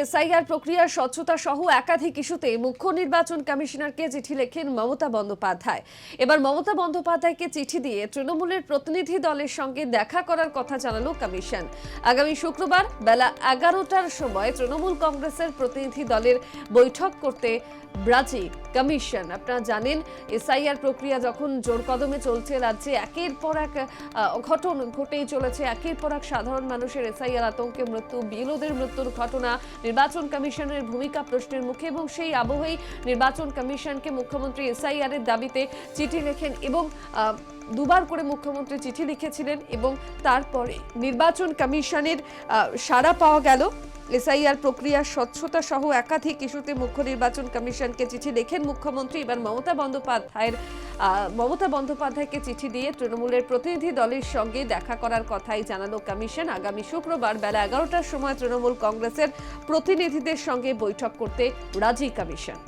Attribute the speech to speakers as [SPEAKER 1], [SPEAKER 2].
[SPEAKER 1] SIR প্রক্রিয়ার স্বচ্ছতা সহ একাধিক ইস্যুতে মুখ্য নির্বাচন কমিশনারকে চিঠি লেখেন মমতা বন্দ্যোপাধ্যায়। এবার মমতা বন্দ্যোপাধ্যায়কে চিঠি দিয়ে তৃণমূলের প্রতিনিধি দলের সঙ্গে দেখা করার কথা জানালো কমিশন। আগামী শুক্রবার বেলা 11টার সময় তৃণমূল কংগ্রেসের প্রতিনিধি দলের বৈঠক করতে রাজি কমিশন। আপনারা জানেন, এসআইআর প্রক্রিয়া যখন জোর কদমে চলছে, রাজ্যে একের পর এক অঘটন ঘটেই চলেছে। একের পর এক সাধারণ মানুষের এসআইআর আতঙ্কে মৃত্যু, বিএলওদের মৃত্যুর ঘটনা, নির্বাচন কমিশনের ভূমিকা প্রশ্নের মুখে, এবং সেই আবহেই নির্বাচন কমিশনকে মুখ্যমন্ত্রী এসআইআর এর দাবিতে চিঠি লেখেন এবং দুবার করে মুখ্যমন্ত্রী চিঠি লিখেছিলেন এবং তারপরে নির্বাচন কমিশনের সাড়া পাওয়া গেল। এসআইআর প্রক্রিয়ার স্বচ্ছতা সহ একাধিক ইস্যুতে মুখ্য নির্বাচন কমিশনকে চিঠি লেখেন মুখ্যমন্ত্রী। এবার মমতা বন্দ্যোপাধ্যায়কে চিঠি দিয়ে তৃণমূলের প্রতিনিধি দলের সঙ্গে দেখা করার কথাই জানালো কমিশন। আগামী শুক্রবার বেলা 11টার সময় তৃণমূল কংগ্রেসের প্রতিনিধিদের সঙ্গে বৈঠক করতে রাজি কমিশন।